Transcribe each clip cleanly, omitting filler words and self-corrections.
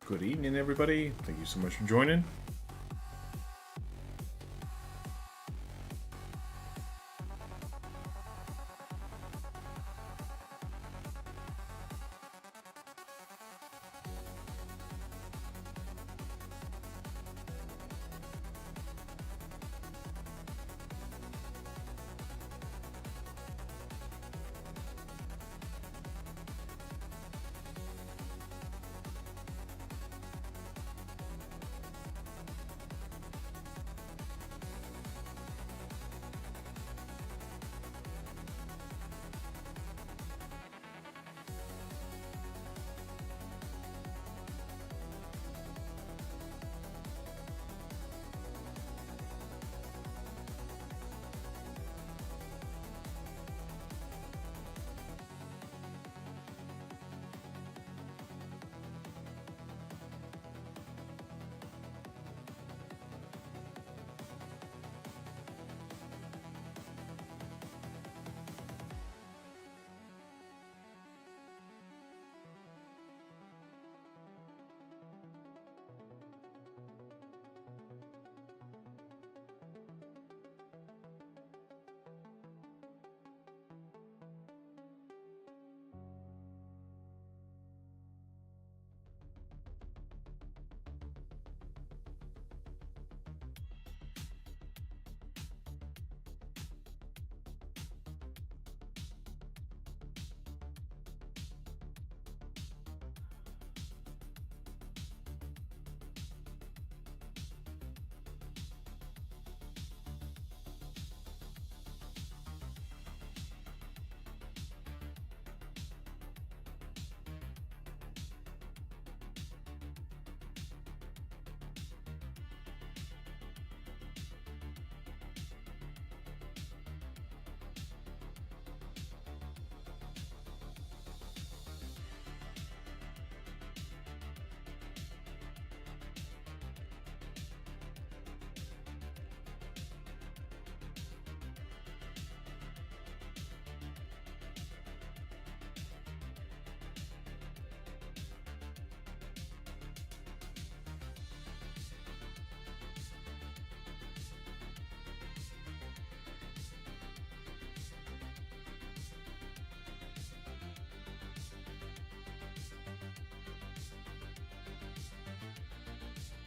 Good evening, everybody. Thank you so much for joining.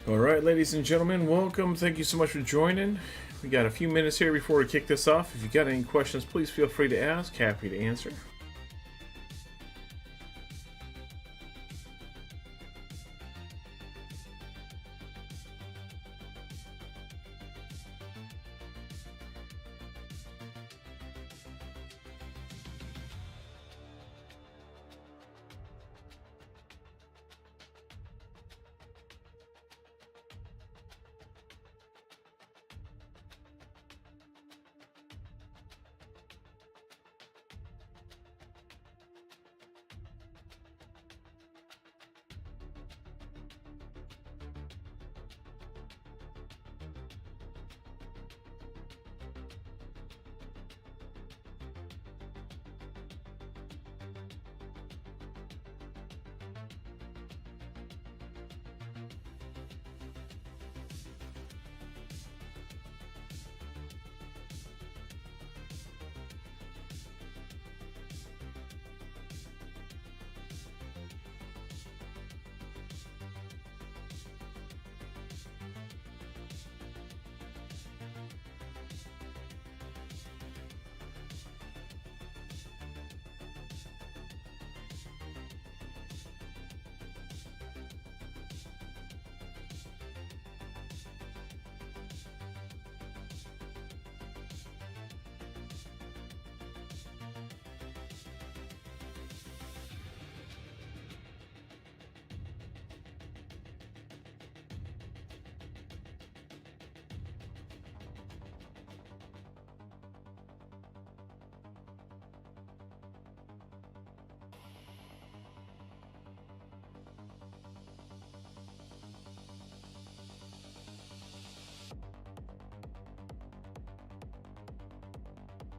All right, ladies and gentlemen, welcome. Thank you so much for joining. We got a few minutes here before we kick this off. If you got any questions, please feel free to ask. Happy to answer.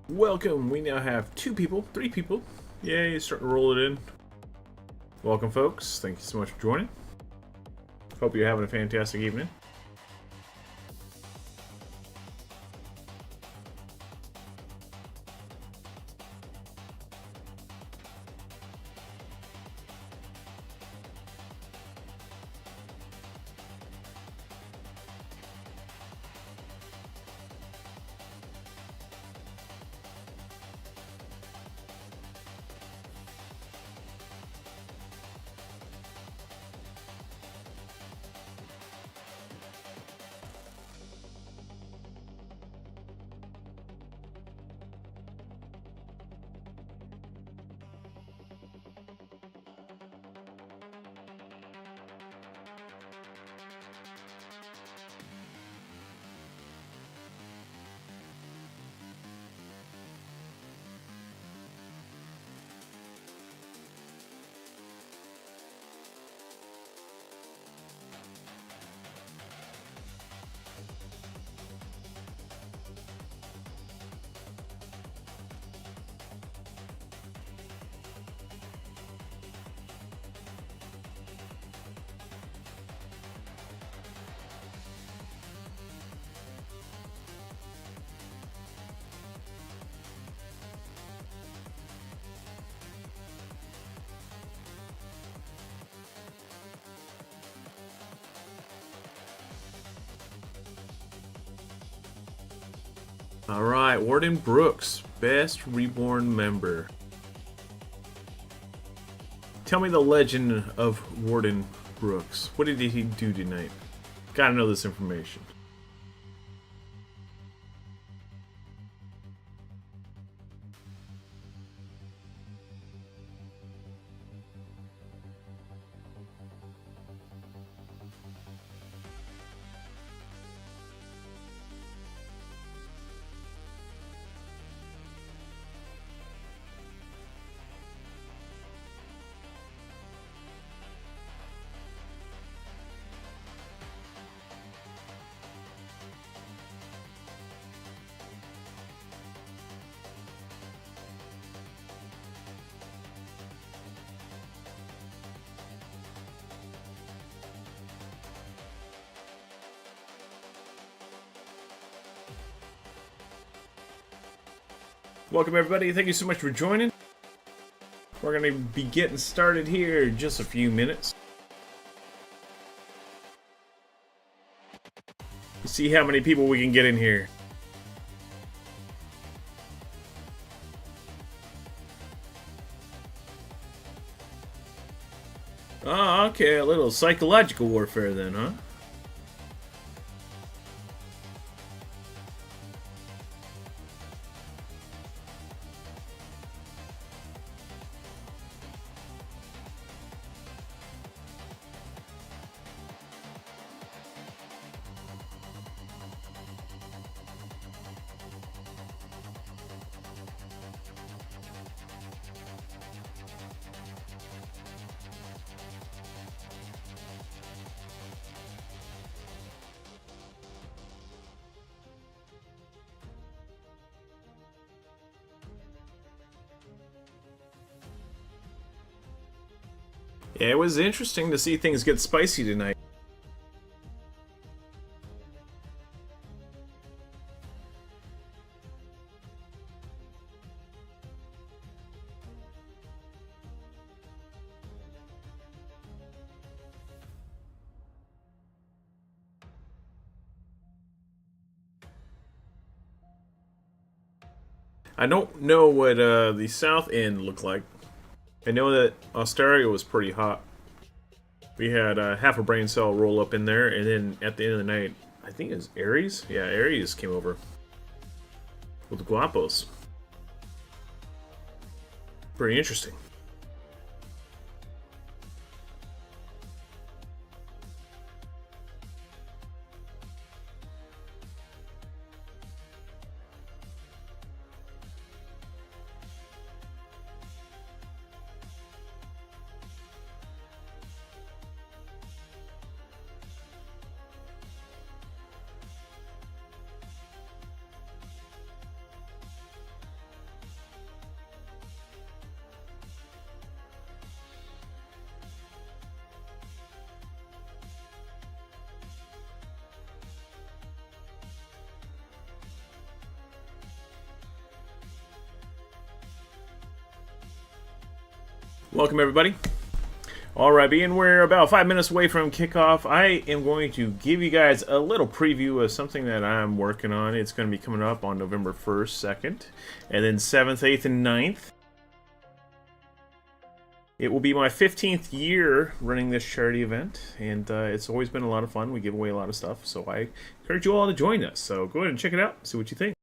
Welcome. We now have three people. Yay, starting to roll it in. Welcome, folks. Thank you so much for joining. Hope you're having a fantastic evening. Alright, Warden Brooks, best reborn member. Tell me the legend of Warden Brooks. What did he do tonight? Gotta know this information. Welcome everybody, thank you so much for joining. We're going to be getting started here in just a few minutes. See how many people we can get in here. Oh, okay, a little psychological warfare then, huh? Yeah, it was interesting to see things get spicy tonight. I don't know what the south end looked like. I know that Australia was pretty hot. We had half a brain cell roll up in there, and then at the end of the night, I think it was Aries? Yeah, Aries came over with Guapos. Pretty interesting. Welcome, everybody. Alright, being we're about 5 minutes away from kickoff, I am going to give you guys a little preview of something that I'm working on. It's going to be coming up on November 1st, 2nd, and then 7th, 8th, and 9th. It will be my 15th year running this charity event, and it's always been a lot of fun. We give away a lot of stuff, so I encourage you all to join us. So go ahead and check it out, see what you think.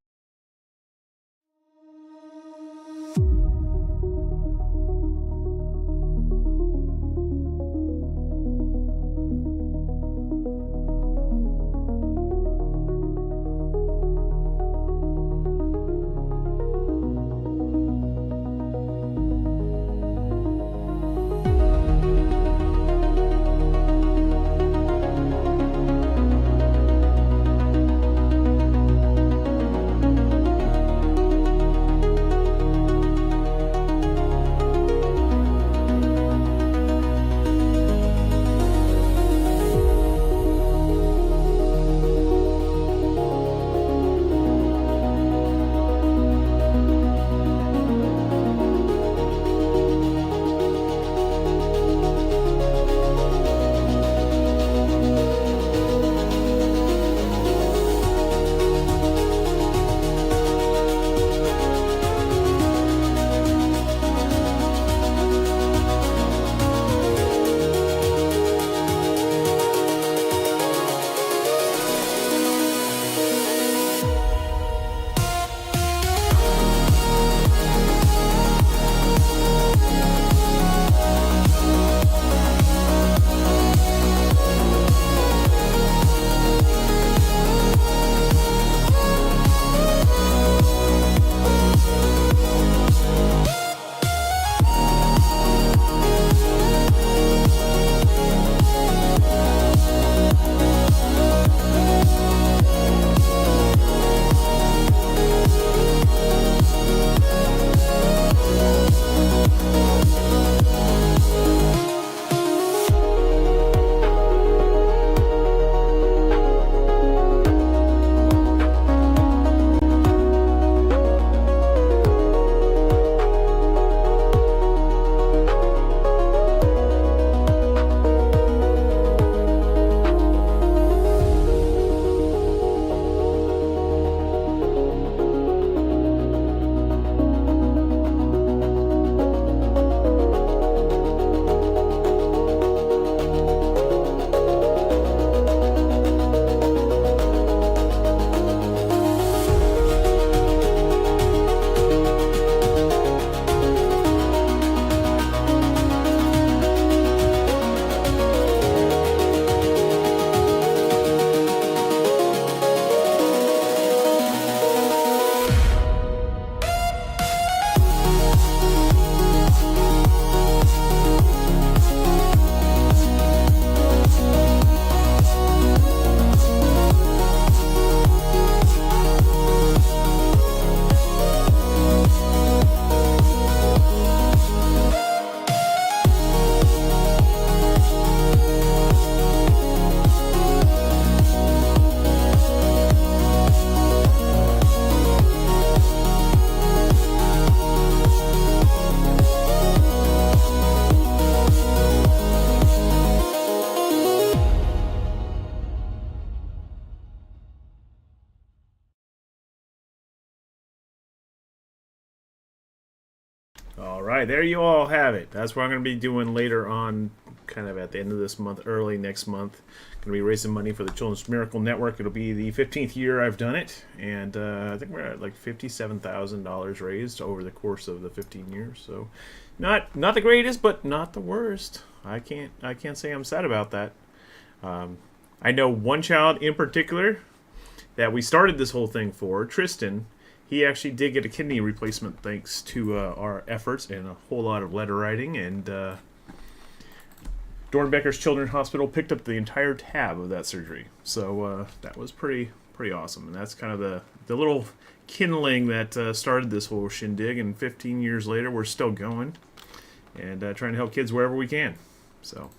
Alright, there you all have it. That's what I'm going to be doing later on, kind of at the end of this month, early next month. Going to be raising money for the Children's Miracle Network. It'll be the 15th year I've done it, and I think we're at like $57,000 raised over the course of the 15 years. So, not the greatest, but not the worst. I can't say I'm sad about that. I know one child in particular that we started this whole thing for, Tristan. He actually did get a kidney replacement thanks to our efforts and a whole lot of letter writing. And Dornbecker's Children's Hospital picked up the entire tab of that surgery. So that was pretty awesome. And that's kind of the little kindling that started this whole shindig. And 15 years later, we're still going and trying to help kids wherever we can. So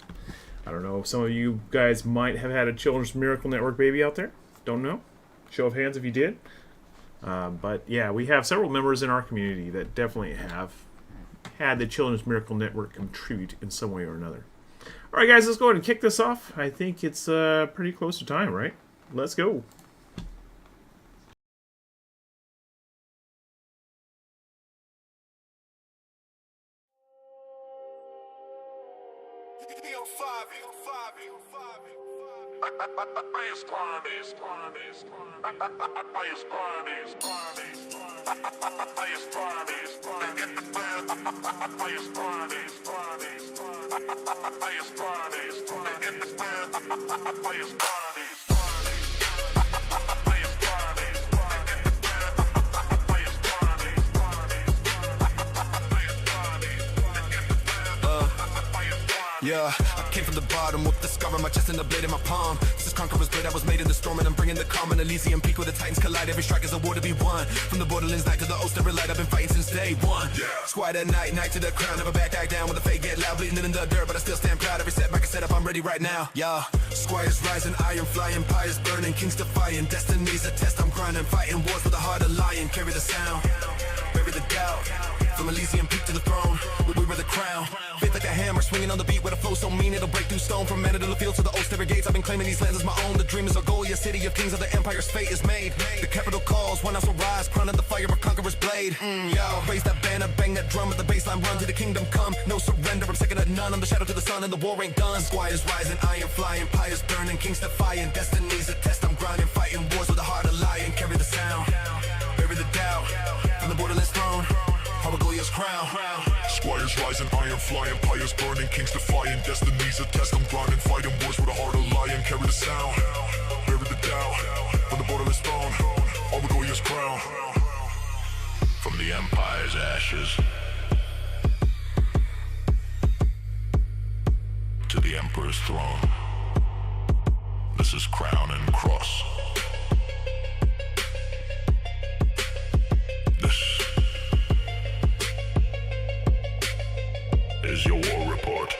I don't know. Some of you guys might have had a Children's Miracle Network baby out there. Don't know. Show of hands if you did. But yeah, we have several members in our community that definitely have had the Children's Miracle Network contribute in some way or another. Alright guys, let's go ahead and kick this off. I think it's pretty close to time, right? Let's go. Yeah, I came from the bottom with the scar on my chest and the blade in my palm. This is Conqueror's blade, I was made in the storm and I'm bringing the calm. An Elysium peak where the titans collide. Every strike is a war to be won. From the borderlands night to the Oster light, I've been fighting since day one. Squad at night, night to the crown. Never back down when the fate get loud. Bleeding in the dirt, but I still stand proud. Every setback I set up, I'm ready right now. Yeah, squires rising, iron flying, empires burning, kings defying. Destiny's a test, I'm grinding, fighting wars with a heart of lion. Carry the sound, bury the doubt. From Elysium peak to the throne, we wear the crown. Faith like a hammer, swinging on the beat with a flow so mean it'll break through stone. From Manor to the field to the Oster gates, I've been claiming these lands as my own. The dream is our goal, yeah, city of kings of the empire's fate is made. The capital calls, one house will rise, crown of the fire, a conqueror's blade. Yo, raise that banner, bang that drum with the baseline, run to the kingdom come. No surrender, I'm second to none, I'm the shadow to the sun and the war ain't done. Squires rising, iron flying, empires burning, kings defying. Destiny's a test, I'm grinding, fighting wars with a heart of lion. Carry the sound, bury the doubt, from the borderlands throne. Goya's crown. Squires rising, iron flying, empires burning, kings defying. Destiny's a test, I'm grinding, fighting wars with a heart of lion. Carry the sound, bury the doubt, from the borderlands throne. Goya's crown. From the empire's ashes to the emperor's throne, this is crown and cross. This is your war report.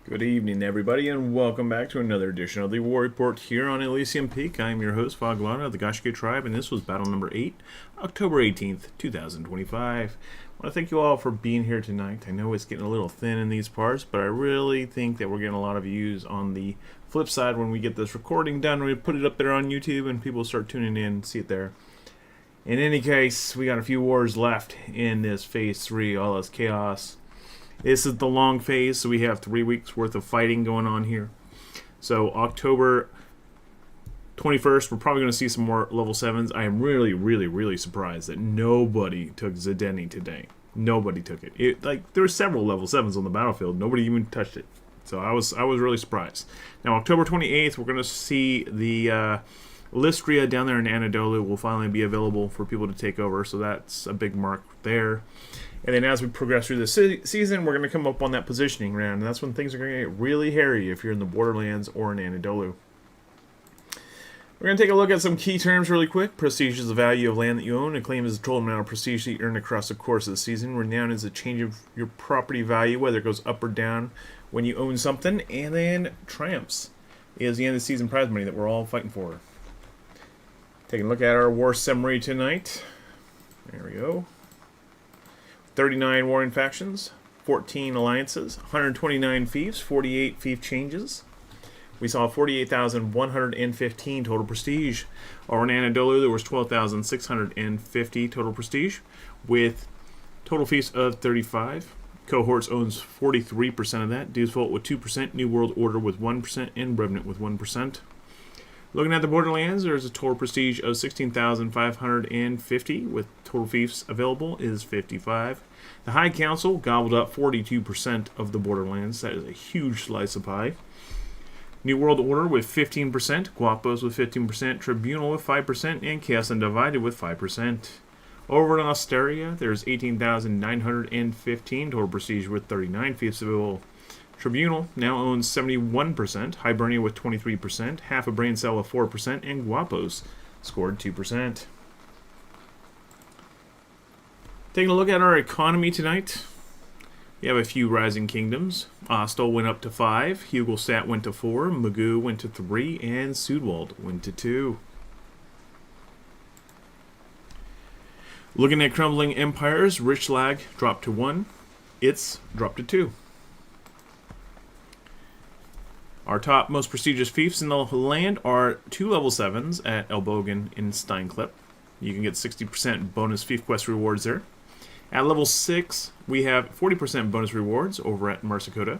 Good evening, everybody, and welcome back to another edition of the War Report here on Elysium Peak. I'm your host, Foghladha of the Gashke tribe, and this was battle number 8, October 18th, 2025. I want to thank you all for being here tonight. I know it's getting a little thin in these parts, but I really think that we're getting a lot of views on the flip side when we get this recording done. We put it up there on YouTube, and people start tuning in, see it there. In any case, we got a few wars left in this Phase 3, all this chaos. This is the long phase, so we have 3 weeks worth of fighting going on here. So October 21st, we're probably going to see some more level 7s. I am really surprised that nobody took Zedeni today. Nobody took it. There were several level 7s on the battlefield. Nobody even touched it. So I was really surprised. Now October 28th, we're going to see the Lystria down there in Anadolu will finally be available for people to take over, so that's a big mark there. And then as we progress through the season, we're going to come up on that positioning round, and that's when things are going to get really hairy if you're in the Borderlands or in Anadolu. We're going to take a look at some key terms really quick. Prestige is the value of land that you own. A claim is the total amount of prestige that you earn across the course of the season. Renown is a change of your property value, whether it goes up or down when you own something. And then triumphs is the end of the season prize money that we're all fighting for. Taking a look at our war summary tonight. There we go. 39 warring factions, 14 alliances, 129 fiefs, 48 fief changes. We saw 48,115 total prestige. Over in Anadolu, there was 12,650 total prestige, with total fiefs of 35. Cohorts owns 43% of that. Default with 2%, New World Order with 1%, and Revenant with 1%. Looking at the Borderlands, there's a total prestige of 16,550, with total fiefs available is 55. The High Council gobbled up 42% of the Borderlands. That is a huge slice of pie. New World Order with 15%, Guapos with 15%, Tribunal with 5%, and Chaos Undivided with 5%. Over in Austeria, there's 18,915 total prestige with 39 fiefs available. Tribunal now owns 71%, Hibernia with 23%, half a brain cell of 4%, and Guapos scored 2%. Taking a look at our economy tonight, we have a few rising kingdoms. Ostel went up to 5, Hugelstat went to 4, Magoo went to 3, and Sudwald went to 2. Looking at crumbling empires, Rich Lag dropped to 1. It's dropped to 2. Our top most prestigious fiefs in the land are 2 level 7s at Elbogen in Steinklepp. You can get 60% bonus fief quest rewards there. At level 6, we have 40% bonus rewards over at Marsicota.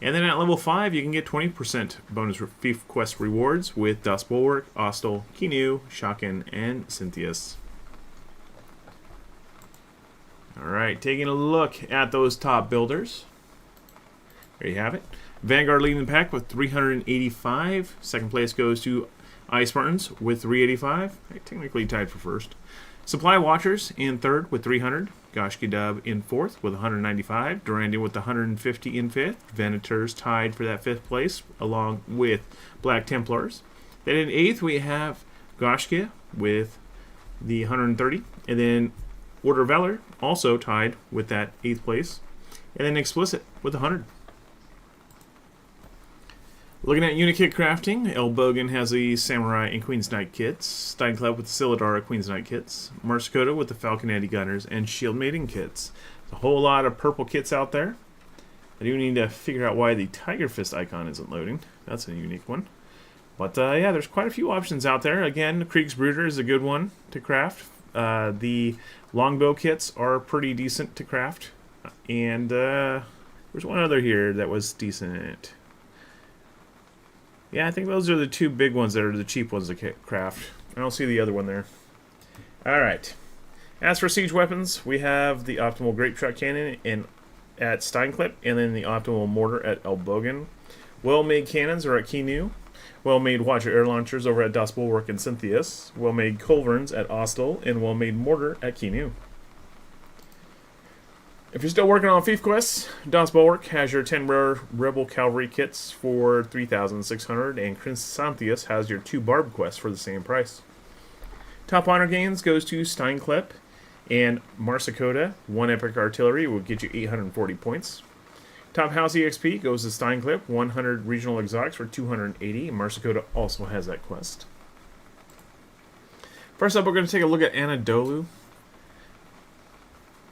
And then at level 5, you can get 20% bonus fief quest rewards with Das Bulwark, Ostel, Kinu, Shaken, and Cynthius. Alright, taking a look at those top builders. There you have it. Vanguard leading the pack with 385. Second place goes to Ice Spartans with 385. Technically tied for first. Supply Watchers in third with 300. Goshki Dub in fourth with 195. Durandon with 150 in fifth. Venators tied for that fifth place along with Black Templars. Then in eighth we have Goshki with the 130. And then Order of Valor also tied with that eighth place. And then Explicit with 100. Looking at Unikit crafting, Elbogen has the Samurai and Queen's Knight kits, Steinklepp with the Silidara Queen's Knight kits, Marsicota with the Falconetti Gunners, and Shield Maiden kits. There's a whole lot of purple kits out there. I do need to figure out why the Tiger Fist icon isn't loading. That's a unique one. But yeah, there's quite a few options out there. Again, Krieg's Brooder is a good one to craft. The Longbow kits are pretty decent to craft. And there's one other here that was decent. Yeah, I think those are the two big ones that are the cheap ones to craft. I don't see the other one there. Alright. As for siege weapons, we have the optimal Grape Shot Cannon at Steinklepp, and then the optimal Mortar at Elbogen. Well-made cannons are at Kinu. Well-made Watcher air launchers over at Das Bulwark and Cynthius. Well-made Culverns at Ostel, and well-made Mortar at Kinu. If you're still working on fief quests, Das Bulwark has your 10 rare Rebel Cavalry kits for 3,600, and Chrysanthus has your 2 Barb quests for the same price. Top honor gains goes to Steinklepp and Marsicota. 1 Epic Artillery will get you 840 points. Top House EXP goes to Steinklepp. 100 Regional Exotics for 280. Marsicota also has that quest. First up, we're going to take a look at Anadolu.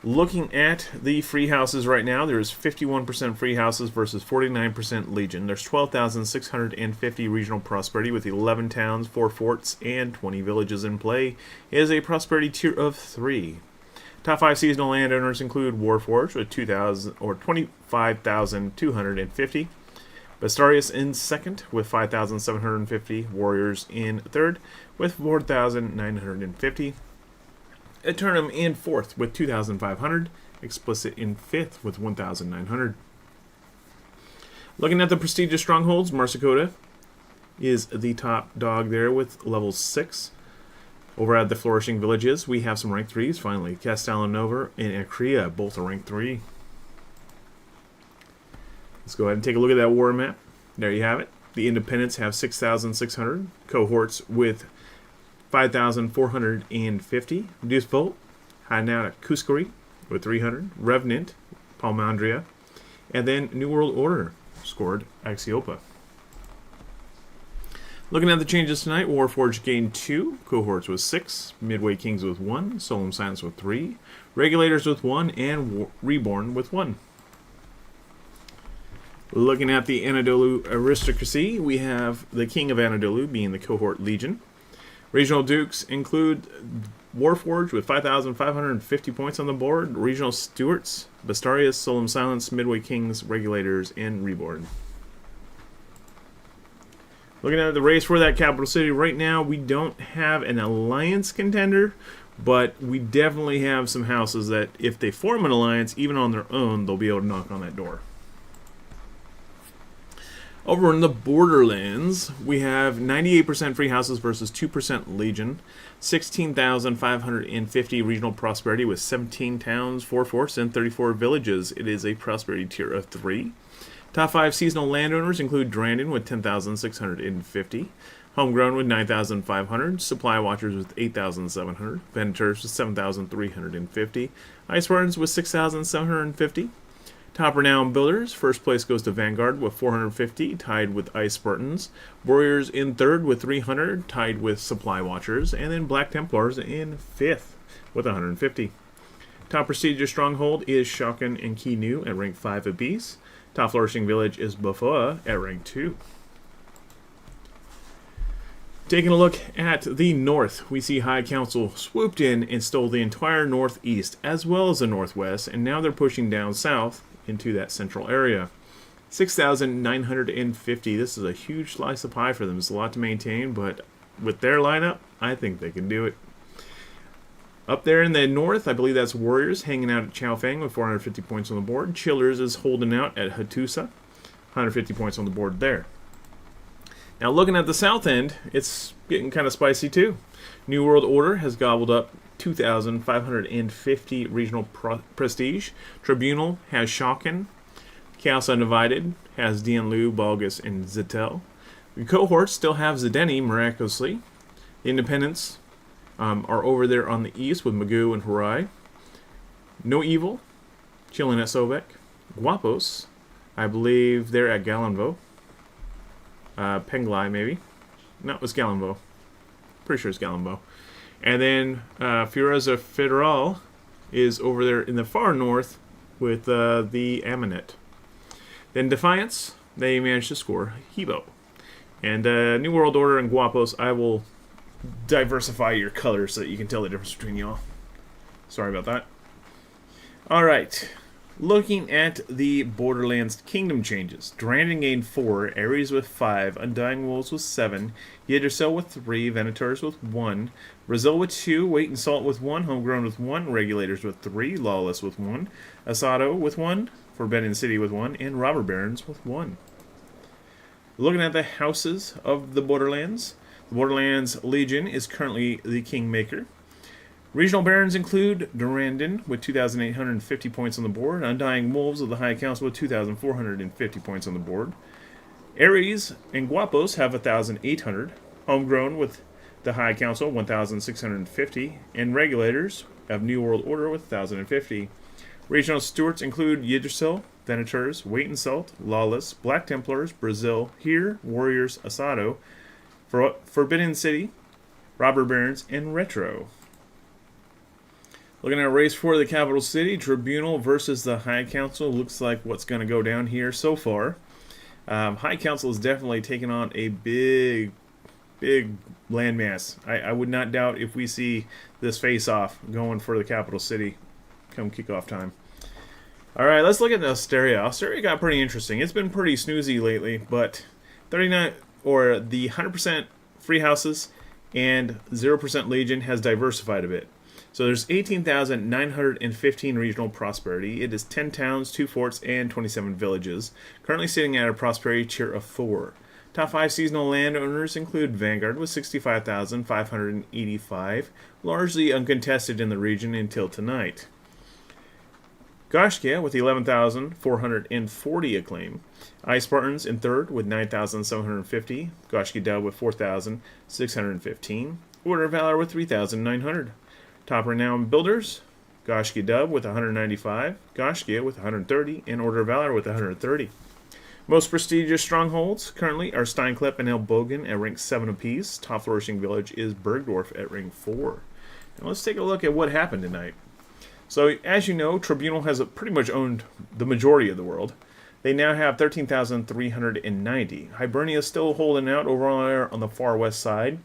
Looking at the free houses right now, there's 51% free houses versus 49% Legion. There's 12,650 regional prosperity with 11 towns, 4 forts, and 20 villages in play. It is a prosperity tier of 3. Top 5 seasonal landowners include Warforged with 25,250. Bastarius in second with 5,750. Warriors in third with 4,950. Eternum in fourth with 2,500. Explicit in fifth with 1,900. Looking at the prestigious strongholds, Marsicota is the top dog there with level 6. Over at the Flourishing Villages, we have some rank 3s finally. Castellanova and Acrea, both are rank 3. Let's go ahead and take a look at that war map. There you have it. The Independents have 6,600. Cohorts with 5,450. Deuce Volt, hiding out at Kuskori with 300. Revenant, Palmandria. And then New World Order scored Axiopa. Looking at the changes tonight, Warforged gained 2. Cohorts with 6. Midway Kings with 1. Solemn Silence with 3. Regulators with 1. And Reborn with 1. Looking at the Anadolu aristocracy, we have the King of Anadolu being the Cohort Legion. Regional Dukes include Warforged with 5,550 points on the board. Regional Stewarts, Bastarius, Solemn Silence, Midway Kings, Regulators, and Reborn. Looking at the race for that capital city right now, we don't have an alliance contender, but we definitely have some houses that if they form an alliance, even on their own, they'll be able to knock on that door. Over in the Borderlands, we have 98% free houses versus 2% Legion, 16,550 regional prosperity with 17 towns, 4 forts, and 34 villages. It is a prosperity tier of 3. Top 5 seasonal landowners include Durandon with 10,650, Homegrown with 9,500, Supply Watchers with 8,700, Venators with 7,350, Ice Spartans with 6,750. Top renowned builders, first place goes to Vanguard with 450, tied with Ice Spartans. Warriors in third with 300, tied with Supply Watchers. And then Black Templars in fifth with 150. Top prestigious stronghold is Shokan and Kinu at rank 5 apiece. Top flourishing village is Buffoa at rank 2. Taking a look at the north, we see High Council swooped in and stole the entire northeast as well as the northwest, and now they're pushing down south into that central area. 6,950. This is a huge slice of pie for them. It's a lot to maintain, but with their lineup, I think they can do it. Up there in the north, I believe that's Warriors hanging out at Chaofeng with 450 points on the board. Chillers is holding out at Hattusa, 150 points on the board there. Now looking at the south end, it's getting kind of spicy too. New World Order has gobbled up 2,550 regional prestige. Tribunal has Shokan. Chaos Undivided has Dianlu, Balgus, and Zetel. The cohorts still have Zedeni, miraculously. The Independents are over there on the east with Magoo and Hurai. No Evil, chilling at Sovek. Guapos, I believe they're at Galanvo. Penglai, maybe. No, it's Galanvo. Pretty sure it's Galanvo. And then Fureza Federal is over there in the far north with the Amanet. Then Defiance, they managed to score Hebo. And New World Order and Guapos, I will diversify your colors so that you can tell the difference between y'all. Sorry about that. Alright, looking at the Borderlands Kingdom changes. Durandon gained 4, Ares with 5, Undying Wolves with 7, Yggdrasil with 3, Venators with 1, Brazil with 2, Weight and Salt with 1, Homegrown with 1, Regulators with 3, Lawless with 1, Asado with 1, Forbidden City with 1, and Robber Barons with 1. Looking at the houses of the Borderlands, the Borderlands Legion is currently the Kingmaker. Regional Barons include Durandon with 2,850 points on the board, Undying Wolves of the High Council with 2,450 points on the board. Ares and Guapos have 1,800, Homegrown with the High Council 1,650, and Regulators of New World Order with 1,050. Regional Stewards include Yggdrasil, Venators, Weight and Salt, Lawless, Black Templars, Brazil, Here, Warriors, Asado, Forbidden City, Robber Barons, and Retro. Looking at a race for the capital city, Tribunal versus the High Council. Looks like what's going to go down here so far. High Council is definitely taking on a big landmass. I would not doubt if we see this face-off going for the capital city come kickoff time. Alright, let's look at Austeria. Austeria got pretty interesting. It's been pretty snoozy lately, but 39 or the 100% free houses and 0% Legion has diversified a bit. So there's 18,915 regional prosperity. It is 10 towns, 2 forts, and 27 villages. Currently sitting at a prosperity tier of 4. Top 5 seasonal landowners include Vanguard with 65,585, largely uncontested in the region until tonight. Goshkia with 11,440 acclaim. Ice Spartans in third with 9,750. Goshkia Dub with 4,615. Order of Valor with 3,900. Top renowned builders, Goshkia Dub with 195, Goshkia with 130, and Order of Valor with 130. Most prestigious strongholds currently are Steinklep and Elbogen at rank 7 apiece. Top flourishing village is Bergdorf at rank 4. Now let's take a look at what happened tonight. So as you know, Tribunal has pretty much owned the majority of the world. They now have 13,390. Hibernia is still holding out over there on the far west side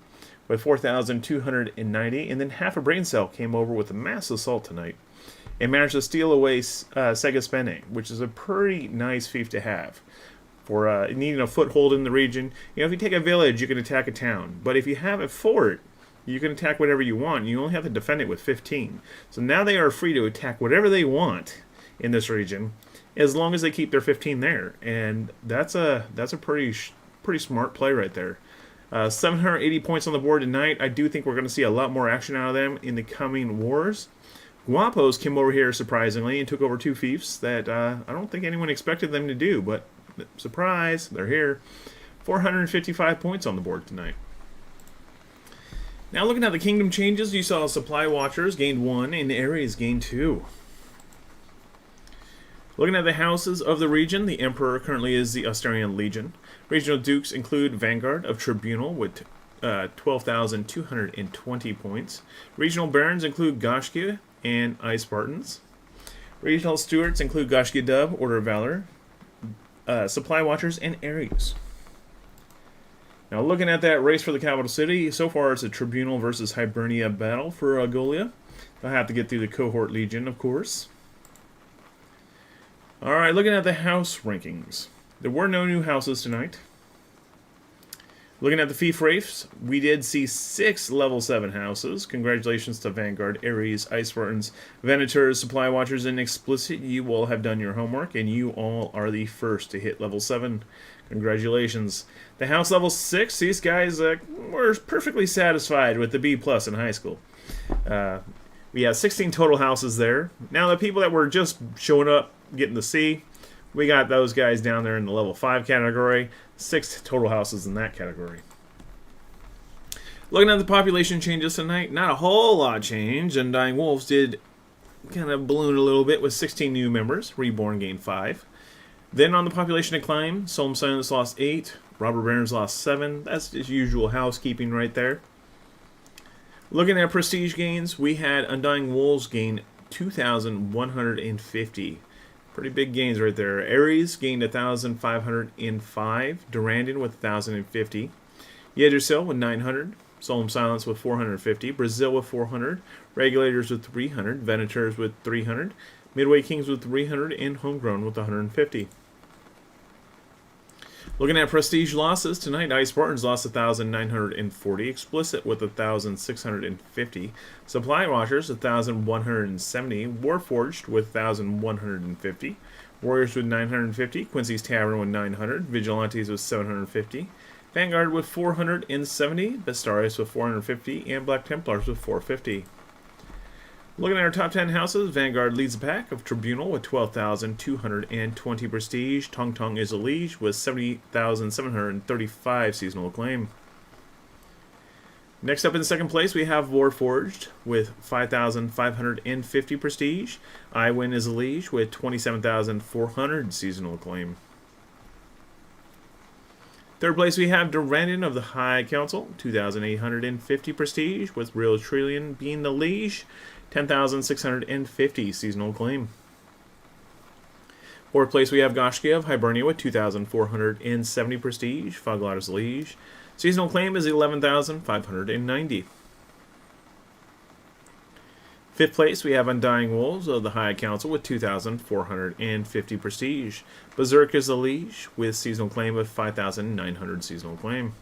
with 4,290, and then half a brain cell came over with a mass assault tonight and managed to steal away Sega Spene, which is a pretty nice fief to have for needing a foothold in the region. You know, if you take a village, you can attack a town, but if you have a fort, you can attack whatever you want. You only have to defend it with 15. So now they are free to attack whatever they want in this region, as long as they keep their 15 there, and that's a pretty smart play right there. 780 points on the board tonight. I do think we're going to see a lot more action out of them in the coming wars. Guapos came over here surprisingly and took over 2 fiefs that I don't think anyone expected them to do, but surprise, they're here. 455 points on the board tonight. Now looking at the kingdom changes, you saw Supply Watchers gained 1 and Ares gained 2. Looking at the houses of the region, the Emperor currently is the Austerian Legion. Regional dukes include Vanguard of Tribunal with 12,220 points. Regional barons include Gashkia and Ice Spartans. Regional stewards include Gashkia Dub, Order of Valor, Supply Watchers, and Ares. Now, looking at that race for the capital city, so far it's a Tribunal versus Hibernia battle for Golia. They'll have to get through the Cohort Legion, of course. Alright, looking at the house rankings. There were no new houses tonight. Looking at the fief race, we did see 6 level 7 houses. Congratulations to Vanguard, Ares, Ice Spartans, Venators, Supply Watchers, and Explicit. You all have done your homework, and you all are the first to hit level 7. Congratulations. The house level 6, these guys were perfectly satisfied with the B+ in high school. We have 16 total houses there. Now the people that were just showing up, getting the C, we got those guys down there in the level 5 category. 6 total houses in that category. Looking at the population changes tonight, not a whole lot changed. Undying Wolves did kind of balloon a little bit with 16 new members. Reborn gained 5. Then on the population decline, Solemn Silence lost 8. Robber Barons lost 7. That's just usual housekeeping right there. Looking at prestige gains, we had Undying Wolves gain 2,150. Pretty big gains right there. Ares gained 1,505. Durandon with 1,050. Yggdrasil with 900. Solemn Silence with 450. Brazil with 400. Regulators with 300. Venators with 300. Midway Kings with 300. And Homegrown with 150. Looking at prestige losses tonight, Ice Spartans lost 1,940. Explicit with 1,650. Supply Watchers 1,170. Warforged with 1,150. Warriors with 950. Quincy's Tavern with 900. Vigilantes with 750. Vanguard with 470. Bestarius with 450. And Black Templars with 450. Looking at our top 10 houses, Vanguard leads the pack of Tribunal with 12,220 prestige. Tong Tong is a liege with 70,735 seasonal acclaim. Next up in second place, we have Warforged with 5,550 prestige. I Win is a liege with 27,400 seasonal acclaim. Third place, we have Durandon of the High Council, 2,850 prestige, with Real Trillion being the liege, 10,650 seasonal acclaim. Fourth place, we have Gashkia of Hibernia with 2,470 prestige. Foghladha's liege. Seasonal acclaim is 11,590. Fifth place, we have Undying Wolves of the High Council with 2,450 prestige. Berserk is the liege with seasonal acclaim of 5,900 seasonal acclaim.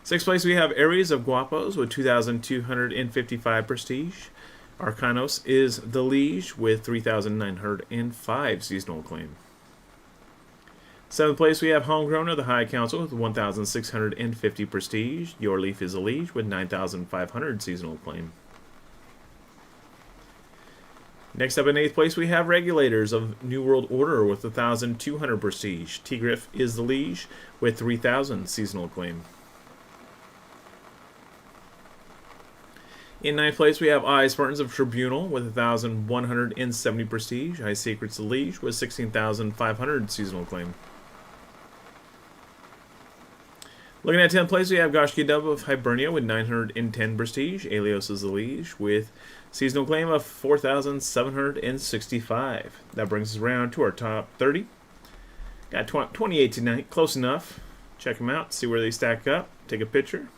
Sixth place, we have Ares of Guapos with 2,255 prestige. Arcanos is the liege with 3,905 seasonal acclaim. Seventh place, we have Homegrown of the High Council with 1,650 prestige. Your Leaf is a liege with 9,500 seasonal acclaim. Next up in eighth place, we have Regulators of New World Order with 1,200 prestige. Tigriff is the liege with 3,000 seasonal acclaim. In ninth place, we have Ice Spartans of Tribunal with 1,170 prestige. High Secrets the liege with 16,500 seasonal acclaim. Looking at 10th place, we have Gashkia Dub of Hibernia with 910 prestige. Alios is the liege with seasonal claim of 4,765. That brings us around to our top 30. Got 28 tonight, close enough. Check them out, see where they stack up, take a picture.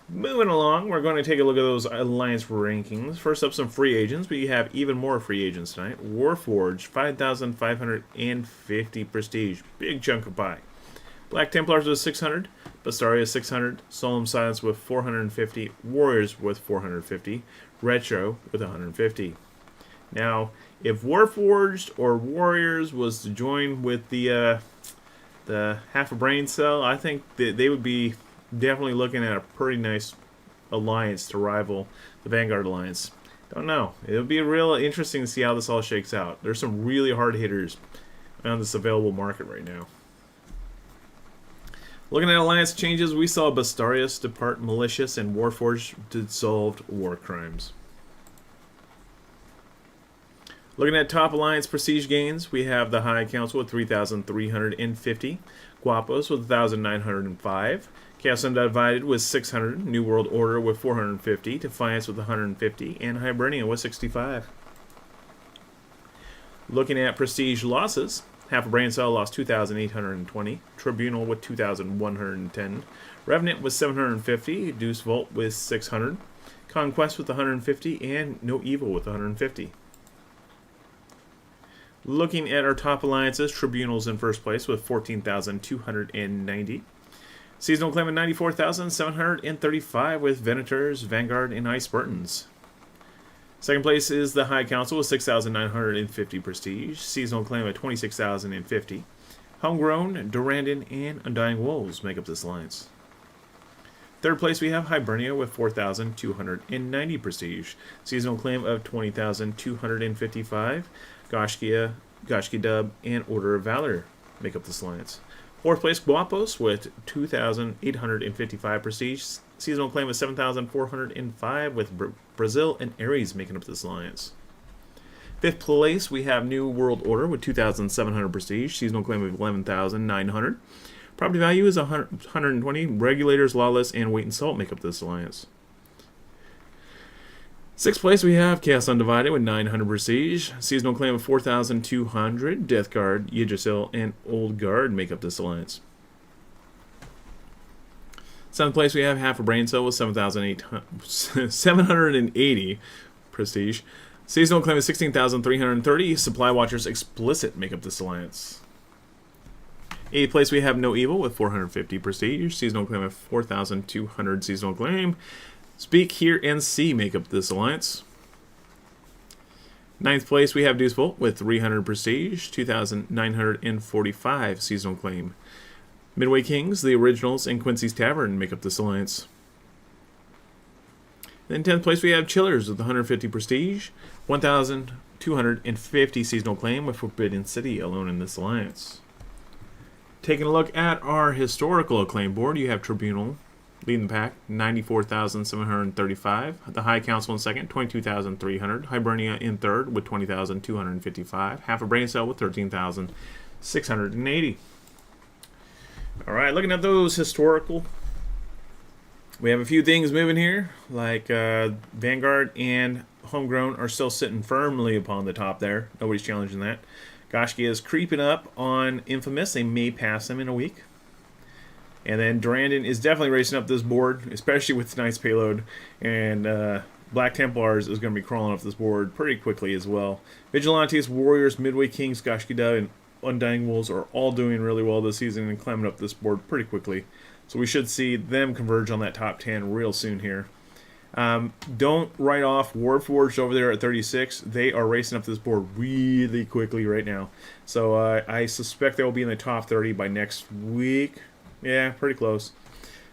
Moving along, we're going to take a look at those Alliance rankings. First up, some free agents. We have even more free agents tonight. Warforged, 5,550 prestige. Big chunk of pie. Black Templars with 600. Bestarius 600. Solemn Silence with 450. Warriors with 450. Retro with 150. Now, if Warforged or Warriors was to join with the half a brain cell, I think that they would be definitely looking at a pretty nice alliance to rival the Vanguard Alliance. Don't know. It'll be real interesting to see how this all shakes out. There's some really hard hitters on this available market right now. Looking at alliance changes, we saw Bestarius depart malicious and Warforged dissolved war crimes. Looking at top alliance prestige gains, we have the High Council with 3,350, Guapos with 1,905, Chaos Undivided with 600, New World Order with 450, Defiance with 150, and Hibernia with 65. Looking at prestige losses, Half a Brain Cell lost 2,820, Tribunal with 2,110, Revenant with 750, Deuce Volt with 600, Conquest with 150, and No Evil with 150. Looking at our top alliances, Tribunal's in first place with 14,290. Seasonal Claim at 94,735 with Venators, Vanguard, and Ice Spartans. Second place is the High Council with 6,950 prestige. Seasonal Claim at 26,050. Homegrown, Durandon, and Undying Wolves make up this alliance. Third place we have Hibernia with 4,290 prestige. Seasonal Claim of 20,255. Goshki Dub, and Order of Valor make up this alliance. Fourth place Guapos with 2,855 prestige. Seasonal Claim of 7,405 with Brazil and Ares making up this alliance. Fifth place we have New World Order with 2,700 prestige. Seasonal Claim of 11,900. Property value is 120. Regulators, Lawless, and Weight and Salt make up this alliance. Sixth place we have Chaos Undivided with 900 prestige. Seasonal Claim of 4,200. Death Guard, Yggdrasil, and Old Guard make up this alliance. Seventh place we have Half a Brain Cell with 780 prestige. Seasonal Claim of 16,330. Supply Watchers Explicit make up this alliance. Eighth place we have No Evil with 450 prestige. Seasonal Claim of 4,200 seasonal claim. Speak, Hear, and See make up this alliance. Ninth place we have Deuce Volt with 300 prestige, 2,945 seasonal claim. Midway Kings, The Originals, and Quincy's Tavern make up this alliance. Then 10th place we have Chillers with 150 prestige, 1,250 seasonal claim with Forbidden City alone in this alliance. Taking a look at our historical acclaim board, you have Tribunal leading the pack, 94,735. The High Council in second, 22,300. Hibernia in third with 20,255. Half a Brain Cell with 13,680. All right, looking at those historical, we have a few things moving here, like Vanguard and Homegrown are still sitting firmly upon the top there. Nobody's challenging that. Goshki is creeping up on Infamous. They may pass them in a week. And then Durandon is definitely racing up this board, especially with tonight's payload. And Black Templars is going to be crawling off this board pretty quickly as well. Vigilantes, Warriors, Midway Kings, Goshkida, and Undying Wolves are all doing really well this season and climbing up this board pretty quickly. So we should see them converge on that top 10 real soon here. Don't write off Warforged over there at 36. They are racing up this board really quickly right now. So I suspect they will be in the top 30 by next week. Yeah, pretty close.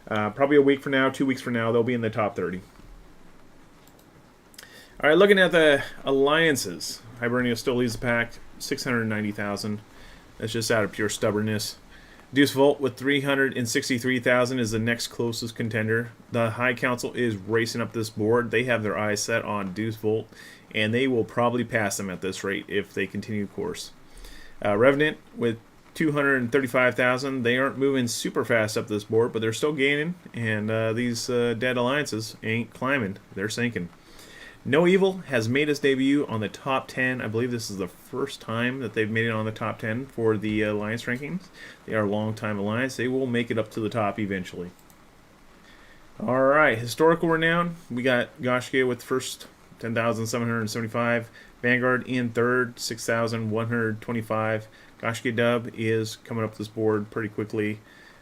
Probably a week from now, 2 weeks from now, they'll be in the top 30. All right, looking at the alliances. Hibernia still leads the pack, 690,000. That's just out of pure stubbornness. Deuce Volt with 363,000 is the next closest contender. The High Council is racing up this board. They have their eyes set on Deuce Volt, and they will probably pass them at this rate if they continue course. Revenant with 235,000. They aren't moving super fast up this board, but they're still gaining, and these dead alliances ain't climbing. They're sinking. No Evil has made its debut on the top 10. I believe this is the first time that they've made it on the top 10 for the alliance rankings. They are a long-time alliance. They will make it up to the top eventually. All right, historical renown. We got Goshki with first, 10,775. Vanguard in third, 6,125. Goshki Dub is coming up this board pretty quickly.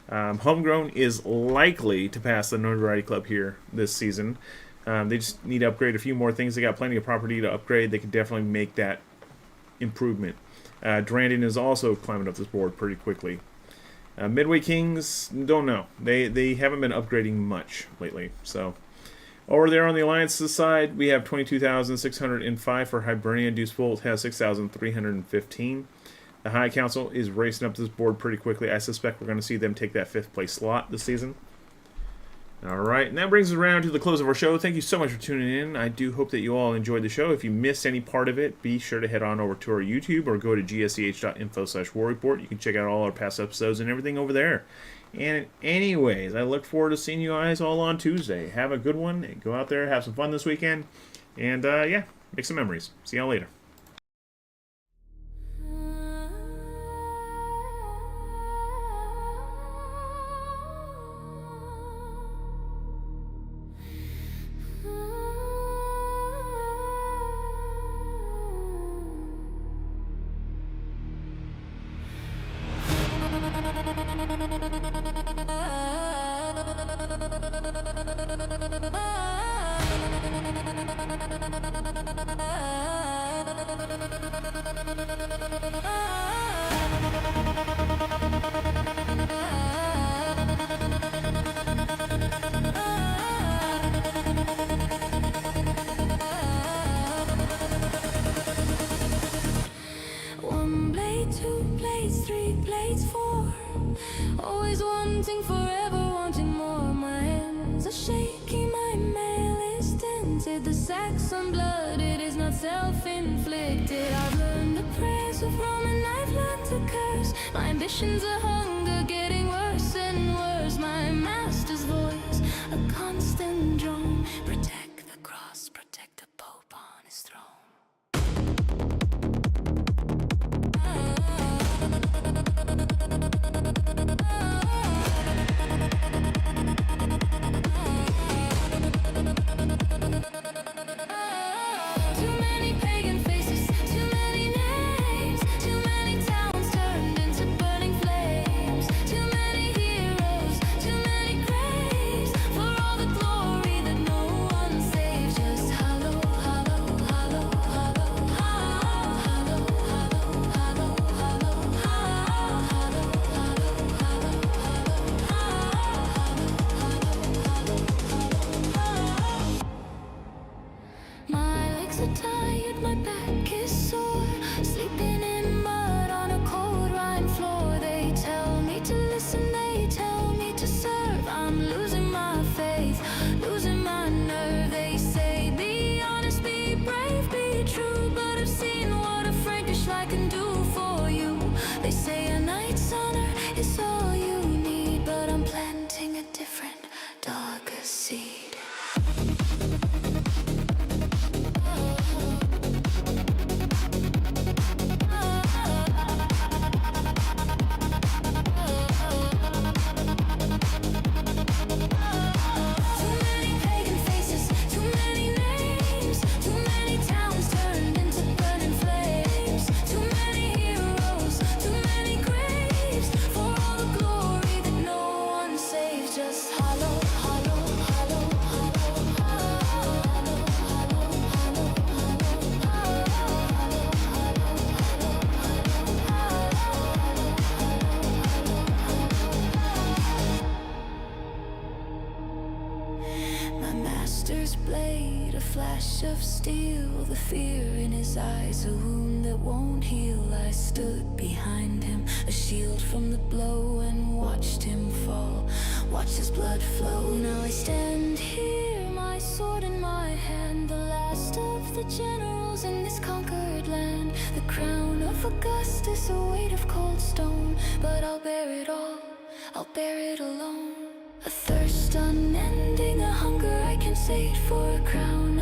Homegrown is likely to pass the Notoriety Club here this season. They just need to upgrade a few more things. They got plenty of property to upgrade. They could definitely make that improvement. Durandon is also climbing up this board pretty quickly. Midway Kings, don't know. They haven't been upgrading much lately. So over there on the Alliances side, we have 22,605 for Hibernia. Deuce Volt has 6,315. The High Council is racing up this board pretty quickly. I suspect we're going to see them take that 5th place slot this season. Alright, and that brings us around to the close of our show. Thank you so much for tuning in. I do hope that you all enjoyed the show. If you missed any part of it, be sure to head on over to our YouTube or go to gsch.info/war report. You can check out all our past episodes and everything over there. And anyways, I look forward to seeing you guys all on Tuesday. Have a good one. Go out there, have some fun this weekend. And yeah, make some memories. See y'all later. One blade, two blades, three blades, four. Always wanting, forever wanting more. My hands are shaky, my mail is dented. The Sacrum blood, it is not self-inflicted. I've learned the prayers of Roman, I've learned to curse. My ambitions are hunger, getting worse and worse. My master's voice, a constant drone. Protect the cross, protect the Pope on his throne. Too many pagan faces, too many names, too many towns turned into burning flames, too many heroes, too many graves, for all the glory that no one saves. Just hollow, hollow, hollow, hollow, hollow, hollow, hollow, my legs are tired, my back is sore. Sleeping in mud on a cold rime floor. They tell me to listen, they tell me to serve. I'm losing my faith, losing my nerve. They say be honest, be brave, be true. But I've seen what a Frankish light can do for you. They say a knight's honor is all you need. But I'm planting a different, darker seed. Too many pagan faces, too many names, too many towns turned into burning flames, too many heroes, too many graves, for all the glory that no one saves. Just hollow, hollow, hollow, hollow, hollow, hollow, my master's blade, a flash of steel, the fear in his eyes, a wound that won't heal. I stood behind him, a shield from the blow, and watched him fall, watched his blood flow. Now I stand here, my sword in my hand, the last of the generals in this conquered land. The crown of Augustus, a weight of cold stone, but I'll bear it all, I'll bear it alone. A thirst unending, a hunger I can sate, for a crown